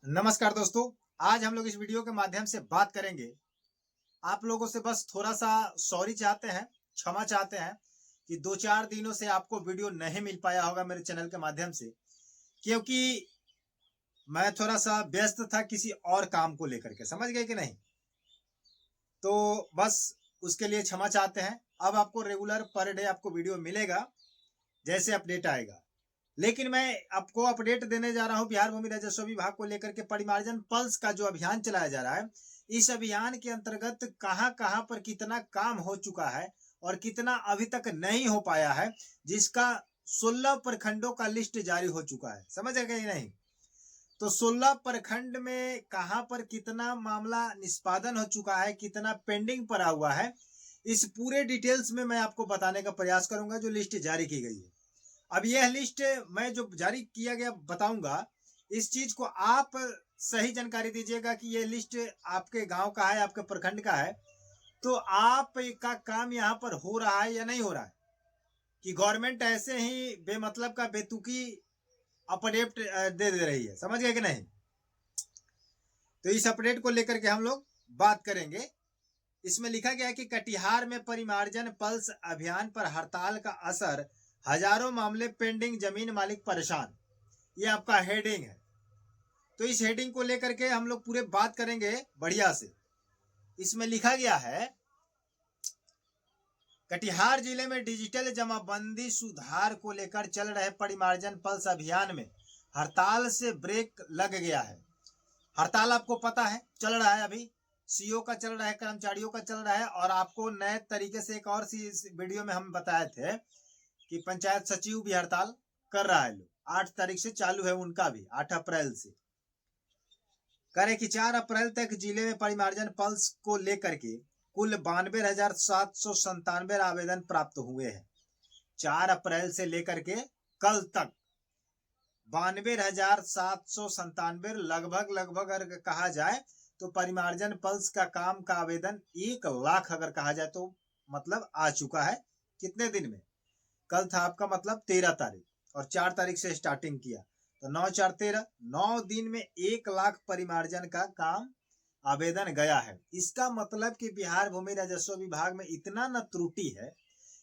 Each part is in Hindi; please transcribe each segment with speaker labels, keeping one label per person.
Speaker 1: नमस्कार दोस्तों। आज हम लोग इस वीडियो के माध्यम से बात करेंगे। आप लोगों से बस थोड़ा सा सॉरी चाहते हैं, क्षमा चाहते हैं कि 2-4 दिनों से आपको वीडियो नहीं मिल पाया होगा मेरे चैनल के माध्यम से, क्योंकि मैं थोड़ा सा व्यस्त था किसी और काम को लेकर के, समझ गए कि नहीं? तो बस उसके लिए क्षमा चाहते हैं। अब आपको रेगुलर पर डे आपको वीडियो मिलेगा, जैसे अपडेट आएगा। लेकिन मैं आपको अपडेट देने जा रहा हूं बिहार भूमि राजस्व विभाग को लेकर के परिमार्जन पल्स का जो अभियान चलाया जा रहा है। इस अभियान के अंतर्गत कहां कहां पर कितना काम हो चुका है और कितना अभी तक नहीं हो पाया है, जिसका 16 प्रखंडों का लिस्ट जारी हो चुका है। समझ गए कि नहीं? तो 16 प्रखंड में कहां पर कितना मामला निष्पादन हो चुका है, कितना पेंडिंग पड़ा हुआ है, इस पूरे डिटेल्स में मैं आपको बताने का प्रयास करूंगा जो लिस्ट जारी की गई है। अब यह लिस्ट मैं जो जारी किया गया बताऊंगा, इस चीज को आप सही जानकारी दीजिएगा कि ये लिस्ट आपके गांव का है, आपके प्रखंड का है, तो आप का काम यहाँ पर हो रहा है या नहीं हो रहा है, कि गवर्नमेंट ऐसे ही बेमतलब का बेतुकी अपडेट दे रही है। समझ गए कि नहीं? तो इस अपडेट को लेकर के हम लोग बात करेंगे। इसमें लिखा गया है कि कटिहार में परिमार्जन पल्स अभियान पर हड़ताल का असर, हजारों मामले पेंडिंग, जमीन मालिक परेशान। ये आपका हेडिंग है। तो इस हेडिंग को लेकर के हम लोग पूरे बात करेंगे बढ़िया से। इसमें लिखा गया है, कटिहार जिले में डिजिटल जमाबंदी सुधार को लेकर चल रहे परिमार्जन पल्स अभियान में हड़ताल से ब्रेक लग गया है। हड़ताल आपको पता है चल रहा है, अभी सीओ का चल रहा है, कर्मचारियों का चल रहा है। और आपको नए तरीके से एक और सी वीडियो में हम बताए थे कि पंचायत सचिव भी हड़ताल कर रहा है। लोग 8 तारीख से चालू है उनका भी, 8 अप्रैल से। करे कि 4 अप्रैल तक जिले में परिमार्जन पल्स को लेकर के कुल 92,797 आवेदन प्राप्त हुए हैं। 4 अप्रैल से लेकर के कल तक 92,797, लगभग अगर कहा जाए तो परिमार्जन पल्स का काम का आवेदन 1 लाख अगर कहा जाए तो मतलब आ चुका है। कितने दिन में? कल था आपका मतलब 13 तारीख और 4 तारीख से स्टार्टिंग किया, तो 9-4-13, 9 दिन में 1 लाख परिमार्जन का काम आवेदन गया है। इसका मतलब कि बिहार भूमि राजस्व विभाग में इतना न त्रुटि है,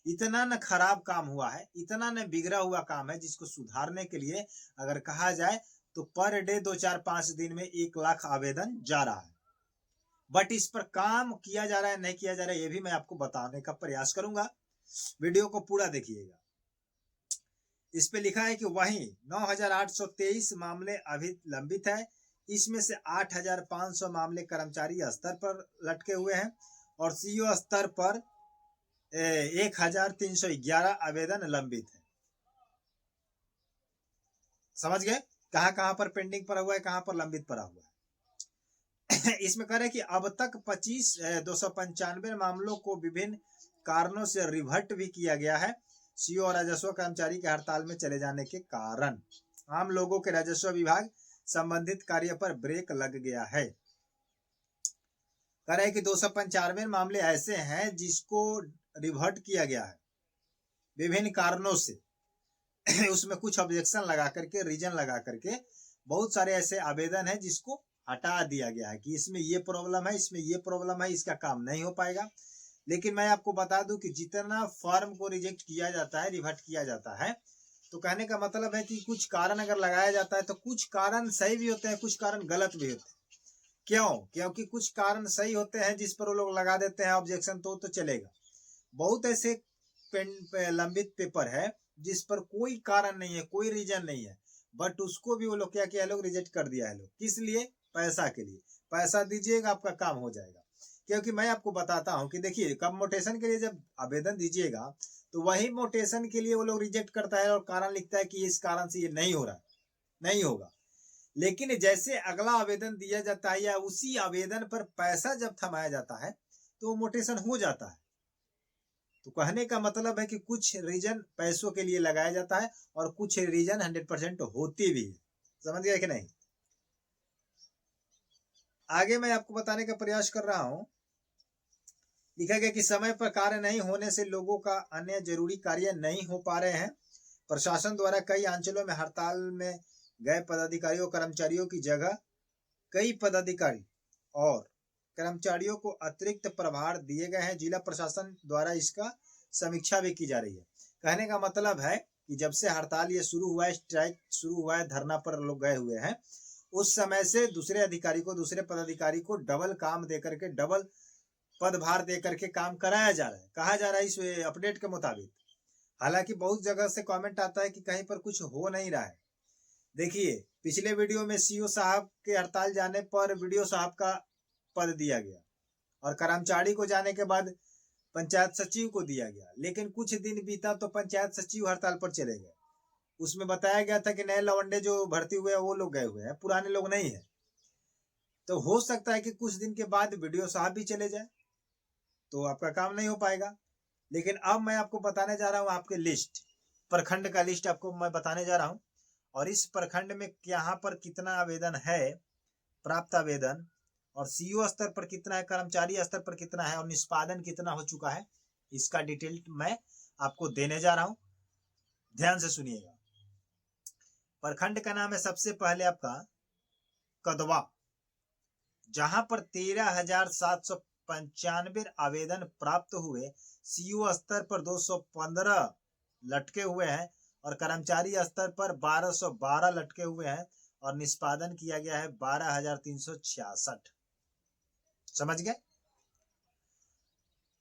Speaker 1: इतना न खराब काम हुआ है, इतना न बिगड़ा हुआ काम है, जिसको सुधारने के लिए अगर कहा जाए तो पर डे 2-4-5 दिन में 1 लाख आवेदन जा रहा है। बट इस पर काम किया जा रहा है नहीं किया जा रहा है, ये भी मैं आपको बताने का प्रयास करूंगा। वीडियो को पूरा देखिएगा। इस पे लिखा है कि वहीं 9,823 मामले अभी लंबित है। इसमें से 8,500 मामले कर्मचारी स्तर पर लटके हुए हैं और सीईओ स्तर पर 1,311 आवेदन लंबित है। समझ गए कहां कहां पर पेंडिंग पड़ा हुआ है, कहां पर लंबित पड़ा हुआ है। इसमें कह रहे कि अब तक 295 मामलों को विभिन्न कारणों से रिवर्ट भी किया गया है। सीओ और राजस्व कर्मचारी के हड़ताल में चले जाने के कारण आम लोगों के राजस्व विभाग संबंधित कार्य पर ब्रेक लग गया है। कह रहे कि 295 मामले ऐसे हैं जिसको रिवर्ट किया गया है विभिन्न कारणों से। उसमें कुछ ऑब्जेक्शन लगा करके, रीजन लगा करके बहुत सारे ऐसे आवेदन है जिसको हटा दिया गया है कि इसमें ये प्रॉब्लम है, इसमें ये प्रॉब्लम है, इसका काम नहीं हो पाएगा। लेकिन मैं आपको बता दूं कि जितना फर्म को रिजेक्ट किया जाता है, रिवर्ट किया जाता है, तो कहने का मतलब है कि कुछ कारण अगर लगाया जाता है तो कुछ कारण सही भी होते हैं, कुछ कारण गलत भी होते हैं। क्यों? क्योंकि कुछ कारण सही होते हैं जिस पर वो लोग लगा देते हैं ऑब्जेक्शन, तो चलेगा। बहुत ऐसे लंबित पेपर है जिस पर कोई कारण नहीं है, कोई रीजन नहीं है, बट उसको भी वो लोग क्या किया, लोग रिजेक्ट कर दिया है। लोग किस लिए? पैसा के लिए। पैसा दीजिएगा आपका काम हो जाएगा। क्योंकि मैं आपको बताता हूं कि देखिए, कब मोटेशन के लिए जब आवेदन दीजिएगा तो वही मोटेशन के लिए वो लोग रिजेक्ट करता है और कारण लिखता है कि इस कारण से ये नहीं हो रहा है, नहीं होगा। लेकिन जैसे अगला आवेदन दिया जाता है या उसी आवेदन पर पैसा जब थमाया जाता है तो वो मोटेशन हो जाता है। तो कहने का मतलब है कि कुछ रीजन पैसों के लिए लगाया जाता है और कुछ रीजन 100% होती भी है। समझ गए कि नहीं? आगे मैं आपको बताने का प्रयास कर रहा हूं। लिखा गया कि समय पर कार्य नहीं होने से लोगों का अन्य जरूरी कार्य नहीं हो पा रहे हैं। प्रशासन द्वारा कई अंचलों में हड़ताल में गए पदाधिकारियों कर्मचारियों की जगह कई पदाधिकारी और कर्मचारियों को अतिरिक्त प्रभार दिए गए हैं। जिला प्रशासन द्वारा इसका समीक्षा भी की जा रही है। कहने का मतलब है कि जब से हड़ताल ये शुरू हुआ है, स्ट्राइक शुरू हुआ है, धरना पर लोग गए हुए हैं, उस समय से दूसरे पदाधिकारी को डबल काम दे करके, डबल पदभार दे करके काम कराया जा रहा है, कहा जा रहा है इस अपडेट के मुताबिक। हालांकि बहुत जगह से कमेंट आता है कि कहीं पर कुछ हो नहीं रहा है। देखिए, पिछले वीडियो में सीओ साहब के हड़ताल जाने पर वीडियो साहब का पद दिया गया और कर्मचारी को जाने के बाद पंचायत सचिव को दिया गया, लेकिन कुछ दिन बीता तो पंचायत सचिव हड़ताल पर चले गए। उसमें बताया गया था कि नए लवंडे जो भर्ती हुए हैं वो लोग गए हुए हैं, पुराने लोग नहीं है। तो हो सकता है कि कुछ दिन के बाद वीडियो साहब भी चले जाए, तो आपका काम नहीं हो पाएगा। लेकिन अब मैं आपको बताने जा रहा हूँ आपके लिस्ट, प्रखंड का लिस्ट आपको मैं बताने जा रहा हूँ, और इस प्रखंड में यहाँ पर कितना आवेदन है, प्राप्त आवेदन, और सीओ स्तर पर कितना है, कर्मचारी स्तर पर कितना है, और निष्पादन कितना हो चुका है, इसका डिटेल मैं आपको देने जा रहा हूं। ध्यान से सुनिएगा। प्रखंड का नाम है सबसे पहले आपका कदवा, जहां पर 13,795 आवेदन प्राप्त हुए। सीओ स्तर पर 215 लटके हुए हैं और कर्मचारी स्तर पर 1212 लटके हुए हैं, और निष्पादन किया गया है 12,366। समझ गए।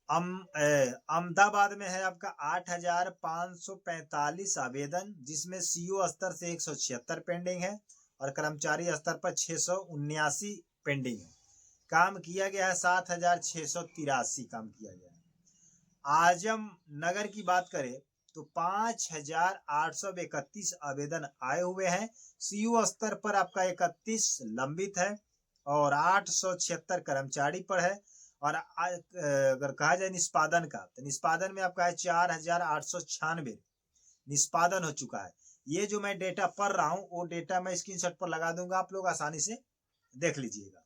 Speaker 1: अहमदाबाद में है आपका 8,545 आवेदन, जिसमें सीओ स्तर से 176 पेंडिंग है और कर्मचारी स्तर पर 679 पेंडिंग है। काम किया गया है 7,683 काम किया गया है। आजम नगर की बात करें तो 5,831 आवेदन आए हुए हैं। सीओ स्तर पर आपका 31 लंबित है और 876 कर्मचारी पर है। और अगर कहा जाए निष्पादन का, तो निष्पादन में आपका है 4,896 निष्पादन हो चुका है। ये जो मैं डेटा पढ़ रहा हूं वो डेटा मैं स्क्रीनशॉट पर लगा दूंगा, आप लोग आसानी से देख लीजिएगा।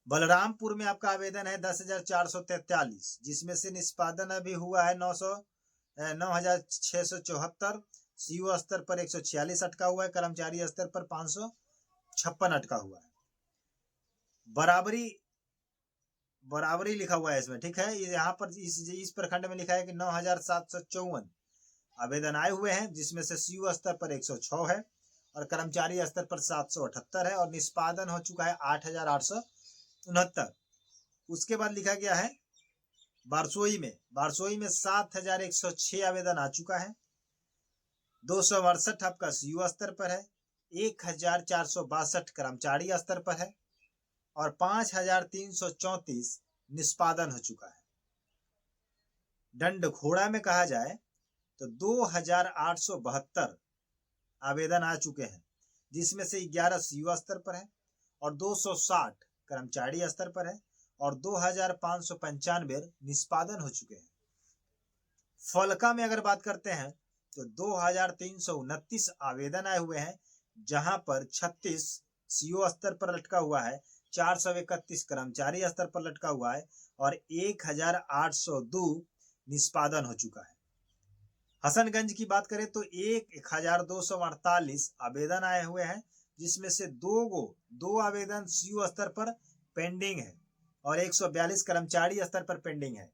Speaker 1: बलरामपुर में आपका आवेदन है 10,443, जिसमें से निष्पादन अभी हुआ है 9,674। सीओ स्तर पर 146 अटका हुआ है, कर्मचारी स्तर पर 556 अटका हुआ है। बराबरी लिखा हुआ है इसमें, ठीक है। यहाँ पर इस प्रखंड में लिखा है कि 9,754 आवेदन आए हुए हैं, जिसमें से सीओ स्तर पर 106 है और कर्मचारी स्तर पर 778 है, और निष्पादन हो चुका है 8,869। उसके बाद लिखा गया है बारसोई में 7,106 आवेदन आ चुका है। 268 आपका सीओ स्तर पर है, 1,462 कर्मचारी स्तर पर है और 5,334 निष्पादन हो चुका है। डंडखोड़ा में कहा जाए तो 2,872 आवेदन आ चुके हैं, जिसमें से 11 सीओ स्तर पर है और 260 कर्मचारी स्तर पर है और 2,595 निष्पादन हो चुके हैं। फलका में अगर बात करते हैं तो 2,329 आवेदन आए हुए हैं, जहां पर 36 सीओ स्तर पर लटका हुआ है, 431 कर्मचारी स्तर पर लटका हुआ है और 1,802 निष्पादन हो चुका है। हसनगंज की बात करें तो 1,248 आवेदन आए हुए हैं, जिसमें से दो आवेदन सीओ स्तर पर पेंडिंग है और 142 कर्मचारी स्तर पर पेंडिंग है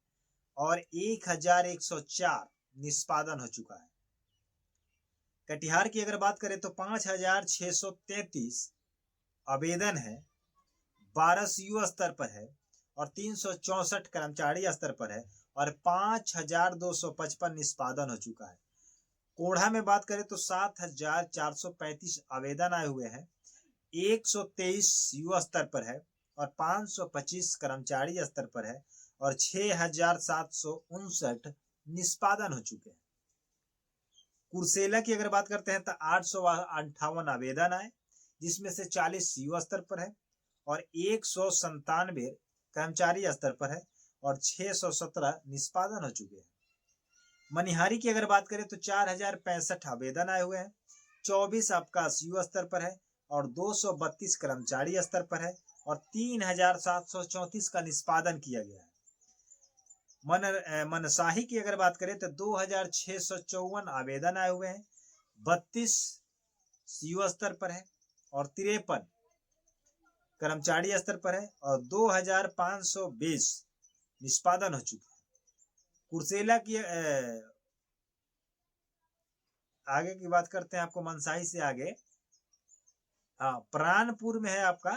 Speaker 1: और 1,104 निष्पादन हो चुका है। कटिहार की अगर बात करें तो 5,633 आवेदन है, 12 सीओ स्तर पर है और 364 कर्मचारी स्तर पर है और 5,255 निष्पादन हो चुका है। कोढ़ा में बात करें तो 7,435 आवेदन आए हुए हैं, 123 सीओ स्तर पर है और 525 कर्मचारी स्तर पर है और 6,759 निष्पादन हो चुके हैं। कुर्सेला की अगर बात करते हैं तो 858 आवेदन आए, जिसमें से 40 सीओ स्तर पर है और 197 कर्मचारी स्तर पर है और 617 निष्पादन हो चुके हैं। मनिहारी की अगर बात करें तो 4,065 आवेदन आए हुए हैं, 24 आपका सीओ स्तर पर है और 232 कर्मचारी स्तर पर है और 3,734 का निष्पादन किया गया है। मनसाही की अगर बात करें तो 2,654 आवेदन आए हुए हैं, 32 सीओ स्तर पर है और 53 कर्मचारी स्तर पर है और 2520 निष्पादन हो चुके हैं। कुर्सेला की आगे की बात करते हैं, आपको मनसाही से आगे। हाँ, प्राणपुर में है आपका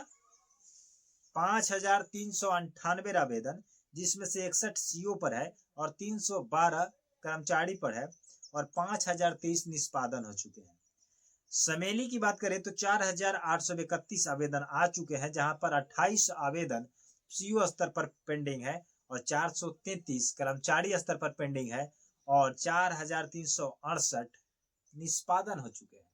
Speaker 1: 5398 आवेदन, जिसमें से 61 सीओ पर है और 312 कर्मचारी पर है और 5023 निष्पादन हो चुके हैं। समेली की बात करें तो 4831 आवेदन आ चुके हैं, जहां पर 28 आवेदन सीओ स्तर पर पेंडिंग है और 433 कर्मचारी स्तर पर पेंडिंग है और 4368 निष्पादन हो चुके हैं।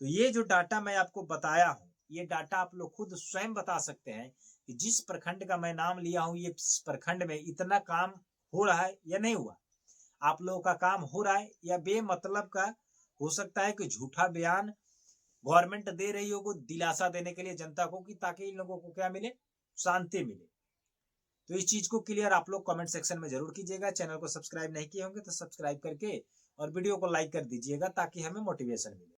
Speaker 1: तो ये जो डाटा मैं आपको बताया हूं, ये डाटा आप लोग खुद स्वयं बता सकते हैं कि जिस प्रखंड का मैं नाम लिया हूं, ये प्रखंड में इतना काम हो रहा है या नहीं हुआ। आप लोगों का काम हो रहा है या बेमतलब का हो सकता है कि झूठा बयान गवर्नमेंट दे रही हो, दिलासा देने के लिए जनता को, कि ताकि इन लोगों को क्या मिले, शांति मिले। तो इस चीज को क्लियर आप लोग कमेंट सेक्शन में जरूर कीजिएगा। चैनल को सब्सक्राइब नहीं किए होंगे तो सब्सक्राइब करके और वीडियो को लाइक कर दीजिएगा, ताकि हमें मोटिवेशन मिले।